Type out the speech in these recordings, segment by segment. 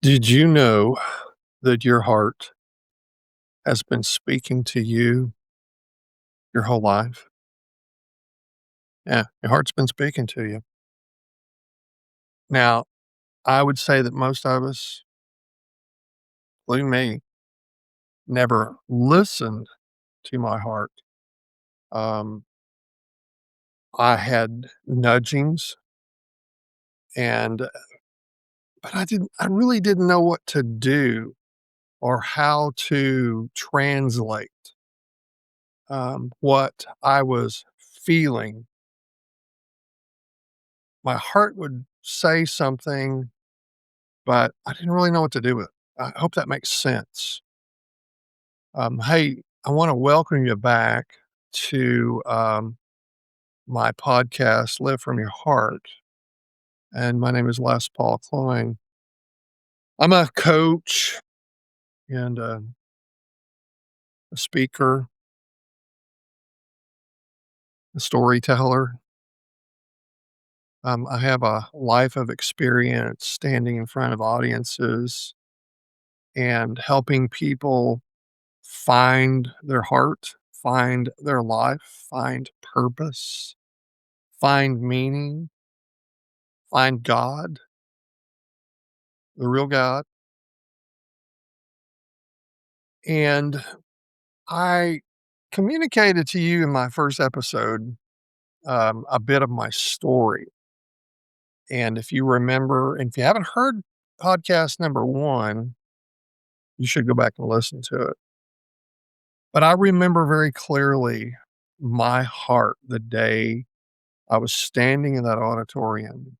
Did you know that your heart has been speaking to you your whole life? Yeah, your heart's been speaking to you. Now, I would say that most of us, including me, never listened to my heart. Um, I had nudgings and but I really didn't know what to do or how to translate what I was feeling. My heart would say something, but I didn't really know what to do with it. I hope that makes sense. Hey, I want to welcome you back to my podcast, Live From Your Heart. And my name is Les Paul Klein. I'm a coach and a speaker, a storyteller. I have a life of experience standing in front of audiences and helping people find their heart, find their life, find purpose, find meaning, find God, the real God. And I communicated to you in my first episode a bit of my story. And if you remember, and if you haven't heard podcast number one, you should go back and listen to it. But I remember very clearly my heart the day I was standing in that auditorium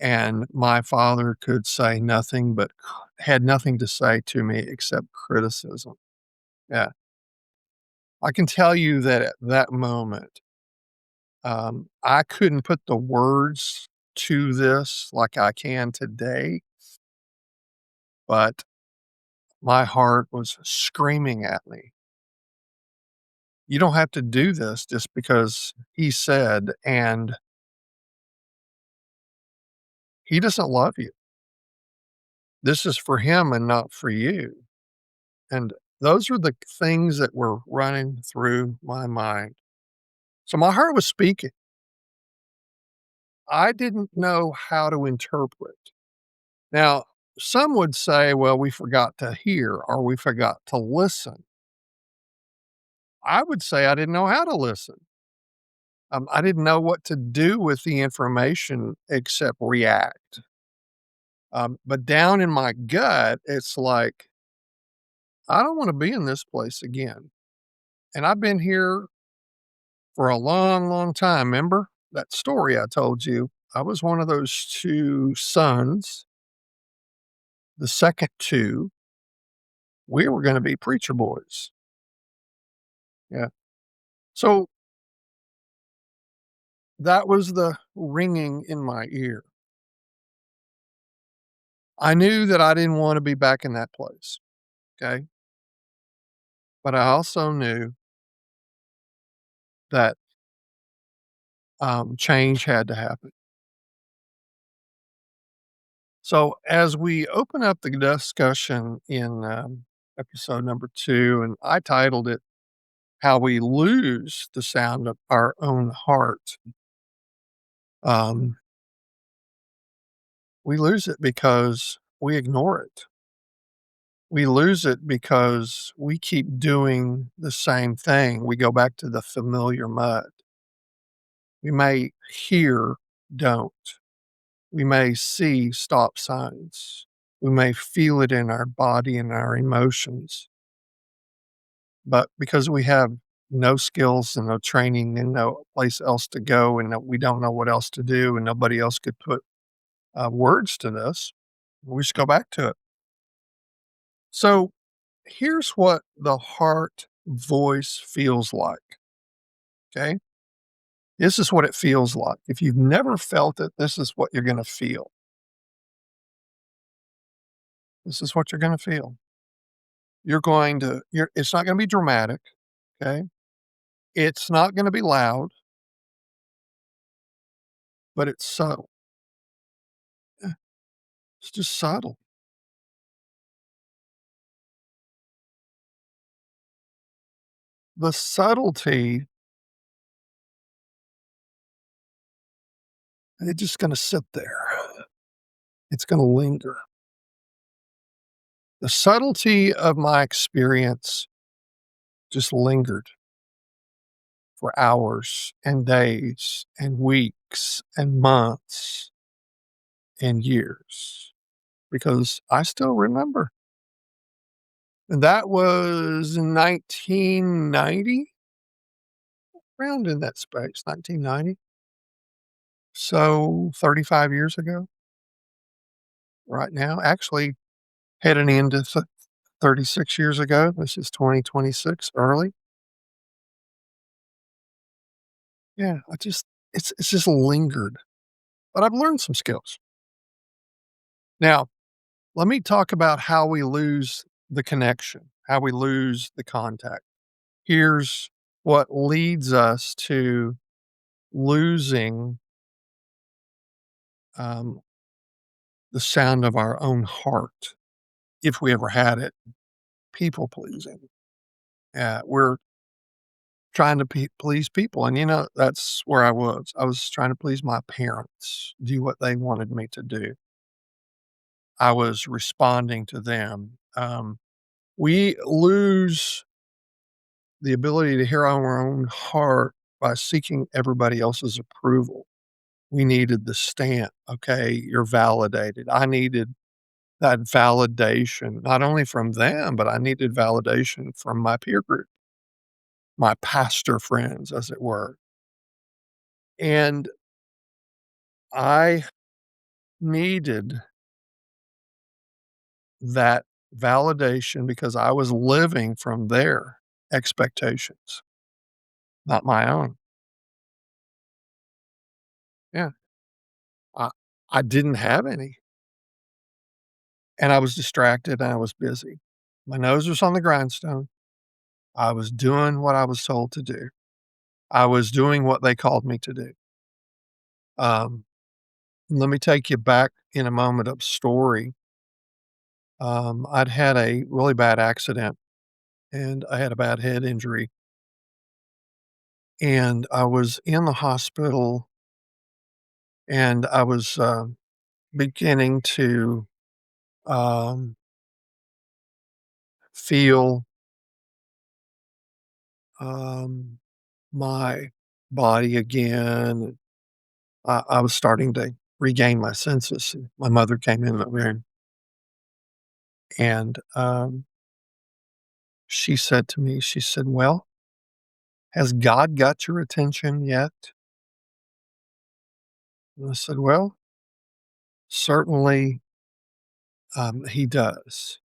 and my father could say nothing but had nothing to say to me except criticism. Yeah. I can tell you that at that moment, I couldn't put the words to this like I can today, but my heart was screaming at me. You don't have to do this just because he said, and he doesn't love you. This is for him and not for you. And those are the things that were running through my mind. So my heart was speaking. I didn't know how to interpret. Now, some would say, well, we forgot to hear or we forgot to listen. I would say I didn't know how to listen. I didn't know what to do with the information except react. But down in my gut, it's like, I don't want to be in this place again. And I've been here for a long, long time. Remember that story I told you? I was one of those two sons. The second two, we were going to be preacher boys. Yeah. So that was the ringing in my ear. I knew that I didn't want to be back in that place. Okay. But I also knew that change had to happen. So as we open up the discussion in episode number two, and I titled it How We Lose the Sound of Our Own Heart. Um, we lose it because we ignore it. We lose it because we keep doing the same thing. We go back to the familiar mud. We may hear, don't. We may see stop signs. We may feel it in our body and our emotions. But because we have no skills and no training and no place else to go and that we don't know what else to do and nobody else could put words to this, we just go back to it. So here's what the heart voice feels like. Okay. This is what it feels like. If you've never felt it, this is what you're going to feel. This is what you're going to feel. It's not going to be dramatic. Okay. It's not going to be loud, but it's subtle. It's just subtle. The subtlety, it's just gonna sit there. It's gonna linger. The subtlety of my experience just lingered for hours and days and weeks and months and years because I still remember. And that was in 1990, around in that space, 1990. So 35 years ago, right now, actually heading into 36 years ago. This is 2026 early. Yeah, it's just lingered, but I've learned some skills. Now, let me talk about how we lose the connection, how we lose the contact. Here's what leads us to losing um, the sound of our own heart, if we ever had it. People pleasing. We're trying to please people, and that's where I was. I was trying to please my parents, do what they wanted me to do. I was responding to them. We lose the ability to hear our own heart by seeking everybody else's approval. We needed the stamp. Okay, you're validated. I needed that validation, not only from them, but I needed validation from my peer group, my pastor friends, as it were. And I needed that validation because I was living from their expectations, not my own. Yeah. I, I didn't have any. And I was distracted and I was busy. My nose was on the grindstone. I was doing what I was told to do. I was doing what they called me to do. Um, Let me take you back in a moment of story. I'd had a really bad accident and I had a bad head injury. And I was in the hospital and I was beginning to um, feel um, my body again. I was starting to regain my senses. My mother came in the room and she said to me, she said, "Well, has God got your attention yet?" And I said, "Well, certainly he does,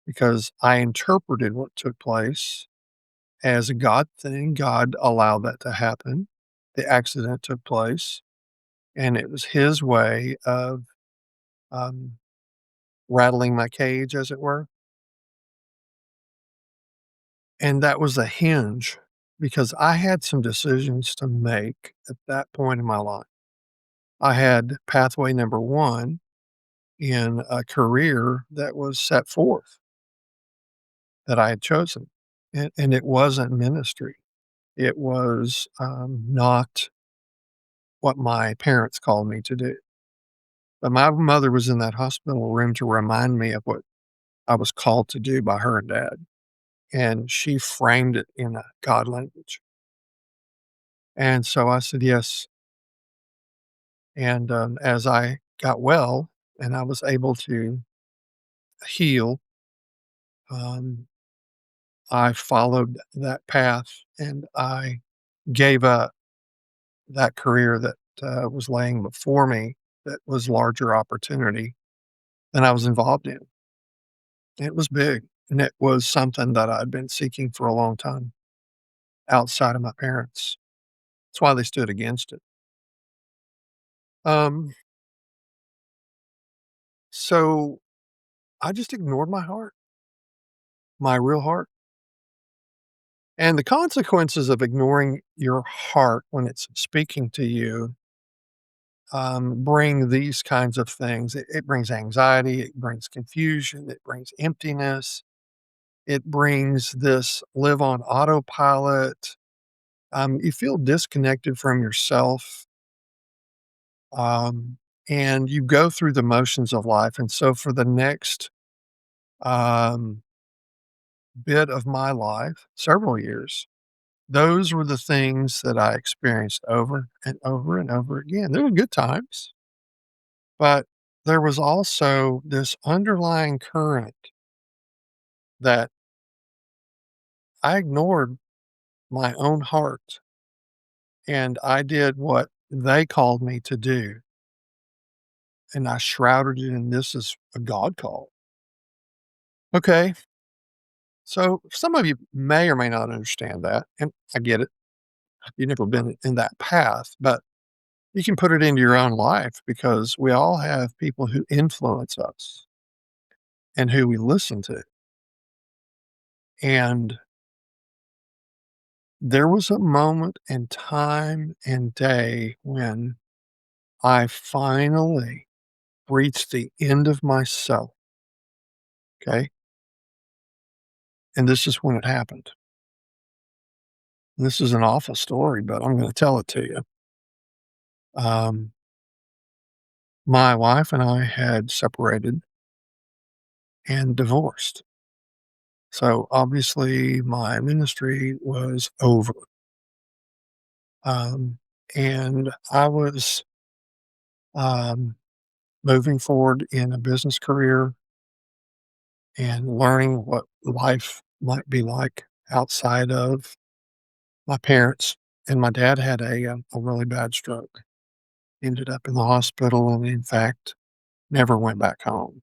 because I interpreted what took place as a God thing. God allowed that to happen. The accident took place, and it was his way of um, rattling my cage, as it were. And that was a hinge because I had some decisions to make at that point in my life. I had pathway number one in a career that was set forth that I had chosen, and it wasn't ministry. It was not what my parents called me to do. But my mother was in that hospital room to remind me of what I was called to do by her and dad, and she framed it in a God language. And so I said, "Yes." And, as I got well and I was able to heal, um, I followed that path and I gave up that career that, was laying before me that was larger opportunity than I was involved in. It was big, and it was something that I'd been seeking for a long time outside of my parents. That's why they stood against it. Um, so I just ignored my heart, my real heart. And the consequences of ignoring your heart when it's speaking to you bring these kinds of things. It brings anxiety, it brings confusion, it brings emptiness, it brings this live on autopilot. You feel disconnected from yourself, um, and you go through the motions of life. And so, for the next um, bit of my life, several years, those were the things that I experienced over and over and over again. There were good times, but there was also this underlying current that I ignored my own heart and I did what they called me to do. And I shrouded it in this is a God call. Okay. So some of you may or may not understand that. And I get it. You've never been in that path, but you can put it into your own life because we all have people who influence us and who we listen to. And there was a moment and time and day when I finally reached the end of myself. Okay. And this is when it happened. This is an awful story, but I'm going to tell it to you. Um, my wife and I had separated and divorced. So obviously my ministry was over. Um, and I was um, moving forward in a business career and learning what life might be like outside of my parents. And my dad had a really bad stroke. Ended up in the hospital and, in fact, never went back home.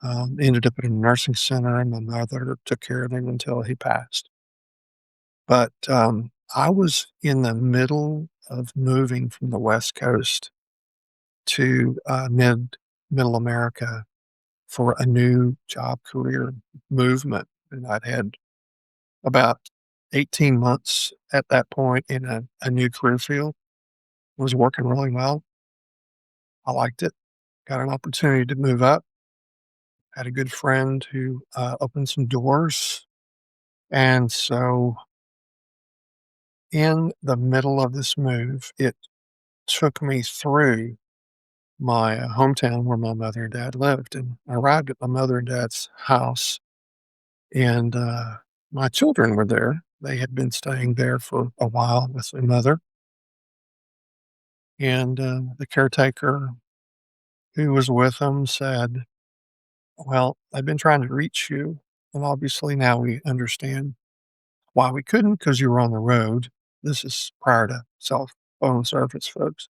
Ended up in a nursing center, and my mother took care of him until he passed. But I was in the middle of moving from the West Coast to Middle America for a new job career movement, and I'd had about 18 months at that point in a new career field. It was working really well. I liked it. Got an opportunity to move up. Had a good friend who opened some doors. And so, in the middle of this move, it took me through my hometown where my mother and dad lived. And I arrived at my mother and dad's house, and my children were there. They had been staying there for a while with their mother. And the caretaker who was with them said, "Well, I've been trying to reach you. And obviously now we understand why we couldn't because you were on the road." This is prior to cell phone service, folks.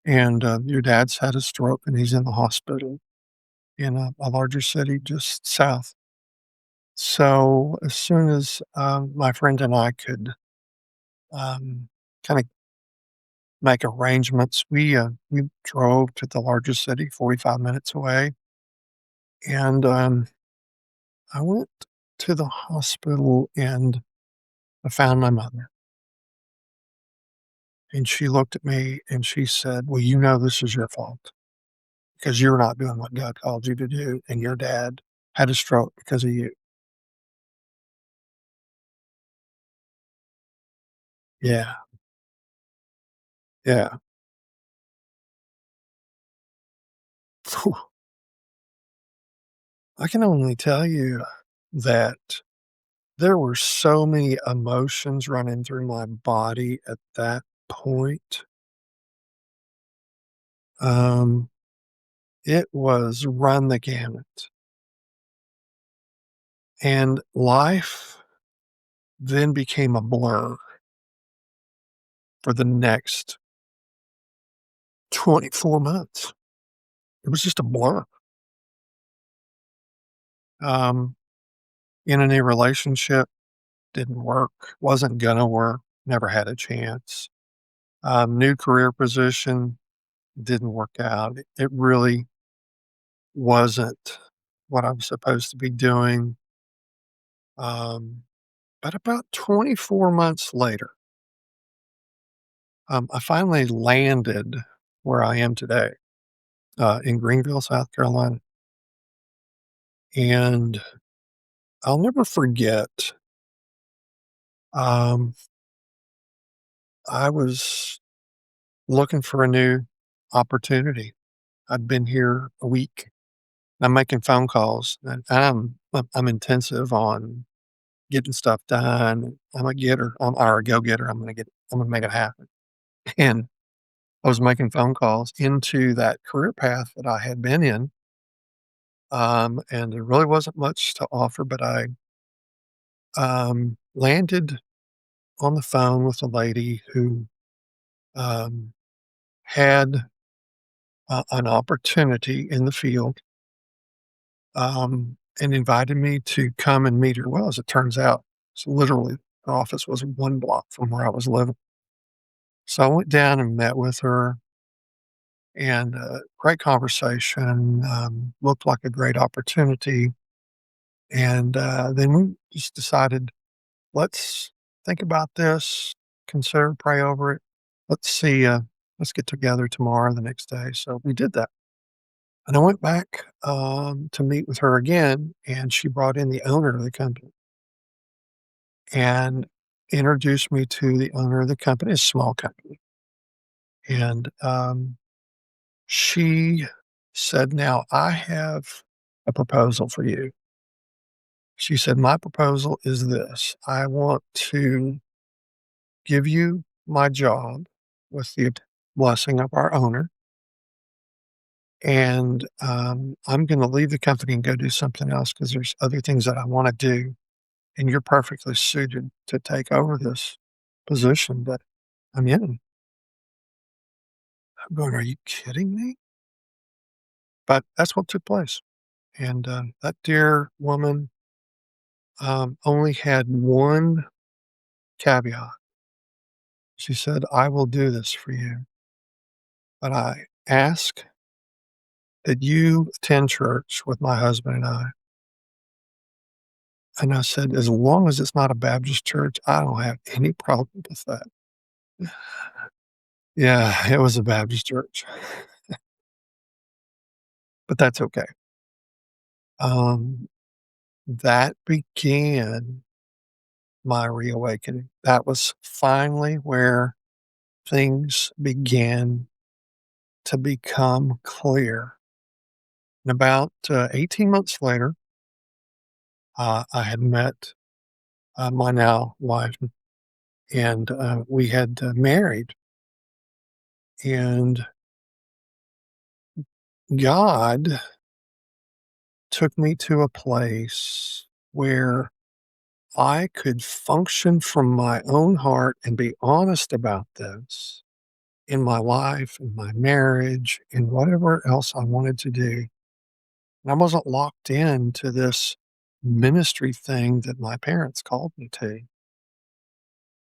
And your dad's had a stroke and he's in the hospital in a larger city just south. So as soon as my friend and I could kind of make arrangements, we drove to the largest city, 45 minutes away, and I went to the hospital and I found my mother. And she looked at me and she said, "Well, you know this is your fault because you're not doing what God called you to do, and your dad had a stroke because of you." Yeah, yeah. Phew. I can only tell you that there were so many emotions running through my body at that point. Um, it was run the gamut, and life then became a blur for the next 24 months. It was just a blur. Um, in a new relationship, didn't work, wasn't gonna work, never had a chance. New career position, didn't work out. It really wasn't what I was supposed to be doing. Um, but about 24 months later, I finally landed. where I am today, in Greenville, South Carolina. And I'll never forget, um, I was looking for a new opportunity. I'd been here a week. I'm making phone calls, and I'm intensive on getting stuff done. I'm a getter. Or a go-getter. I'm gonna make it happen. And I was making phone calls into that career path that I had been in, and there really wasn't much to offer, but I, landed on the phone with a lady who, um, had an opportunity in the field, and invited me to come and meet her. Well, as it turns out, it's literally her office was 1 block from where I was living. So I went down and met with her, and, great conversation, looked like a great opportunity, and, then we just decided, "Let's think about this, consider, pray over it. Let's see, let's get together tomorrow or the next day." So we did that. And I went back, to meet with her again, and she brought in the owner of the company and introduced me to the owner of the company, a small company. And, she said, "Now I have a proposal for you." She said, "My proposal is this. I want to give you my job with the blessing of our owner, and, I'm gonna leave the company and go do something else because there's other things that I wanna do, and you're perfectly suited to take over this position that I'm in." I'm going, "Are you kidding me?" But that's what took place, and, that dear woman, only had one caveat. She said, "I will do this for you, but I ask that you attend church with my husband and I." And I said, "As long as it's not a Baptist church, I don't have any problem with that." Yeah, it was a Baptist church, but that's okay. Um, that began my reawakening. That was finally where things began to become clear. And about 18 months later, I had met my now wife, and we had married. And God took me to a place where I could function from my own heart and be honest about this in my life, in my marriage, in whatever else I wanted to do. And I wasn't locked into this ministry thing that my parents called me to.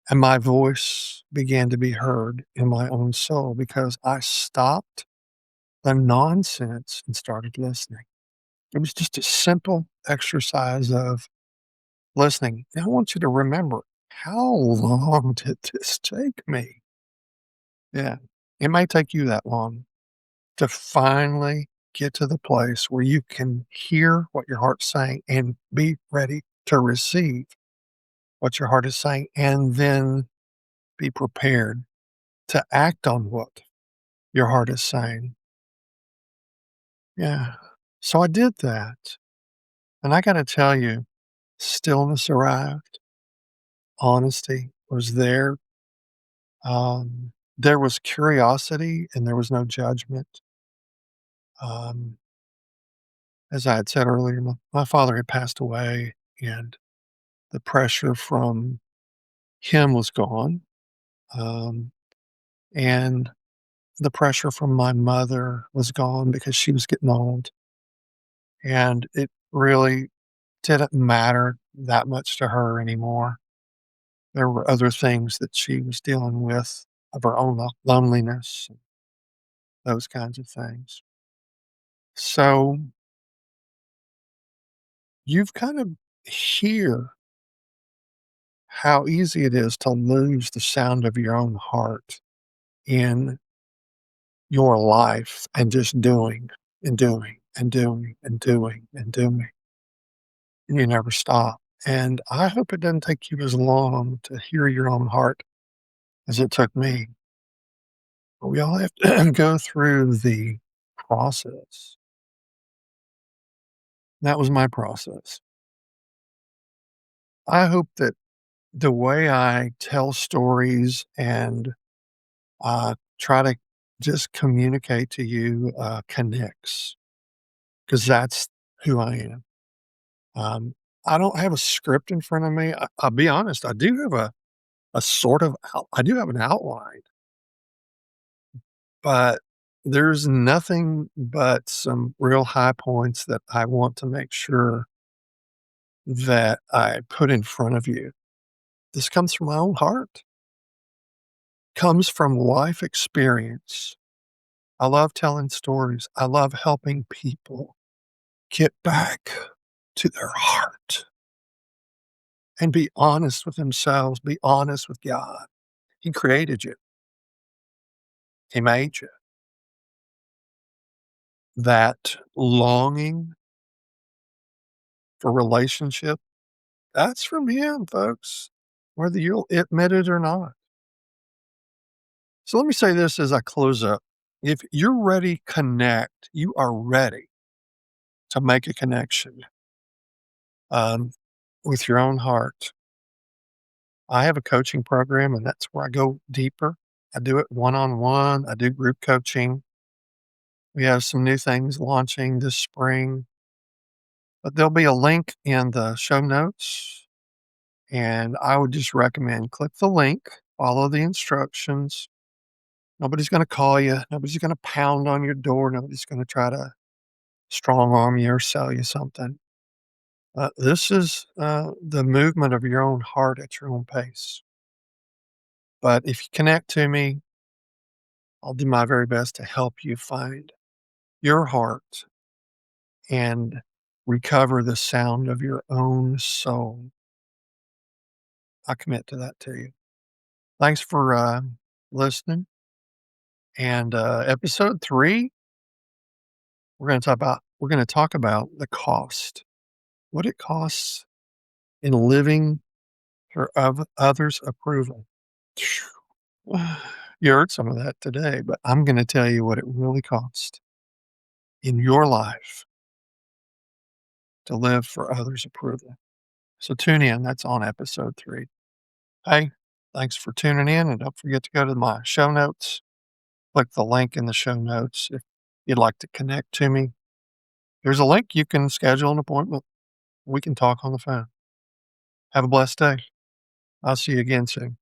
And my voice began to be heard in my own soul because I stopped the nonsense and started listening. It was just a simple exercise of listening. Now I want you to remember, how long did this take me? Yeah. It may take you that long to finally get to the place where you can hear what your heart's saying and be ready to receive what your heart is saying, and then be prepared to act on what your heart is saying. Yeah. So I did that. And I got to tell you, stillness arrived, honesty was there. There was curiosity and there was no judgment. Um, as I had said earlier, my father had passed away, and the pressure from him was gone. Um, and the pressure from my mother was gone because she was getting old. And it really didn't matter that much to her anymore. There were other things that she was dealing with of her own loneliness, those kinds of things. So you've kind of hear how easy it is to lose the sound of your own heart in your life and just doing and doing and doing and doing and doing, and you never stop. And I hope it doesn't take you as long to hear your own heart as it took me. But we all have to go through the process. That was my process. I hope that the way I tell stories and try to just communicate to you connects, because that's who I am. Um, I don't have a script in front of me. I'll be honest. I do have a sort of I do have an outline, but there's nothing but some real high points that I want to make sure that I put in front of you. This comes from my own heart, comes from life experience. I love telling stories. I love helping people get back to their heart and be honest with themselves, be honest with God. He created you, He made you. That longing for relationship, that's from Him, folks, whether you'll admit it or not. So let me say this as I close up. If you're ready, connect. You are ready to make a connection um, with your own heart. I have a coaching program, and that's where I go deeper. I do it one on one, I do group coaching. We have some new things launching this spring, but there'll be a link in the show notes. And I would just recommend click the link, follow the instructions. Nobody's going to call you, nobody's going to pound on your door, nobody's going to try to strong arm you or sell you something. This is the movement of your own heart at your own pace. But if you connect to me, I'll do my very best to help you find your heart and recover the sound of your own soul. I commit to that to you. Thanks for listening. And episode 3, we're going to talk about the cost, what it costs in living for others' approval. You heard some of that today, but I'm going to tell you what it really costs in your life to live for others' approval. So tune in. That's on episode 3. Hey, thanks for tuning in. And don't forget to go to my show notes. Click the link in the show notes if you'd like to connect to me. There's a link you can schedule an appointment. We can talk on the phone. Have a blessed day. I'll see you again soon.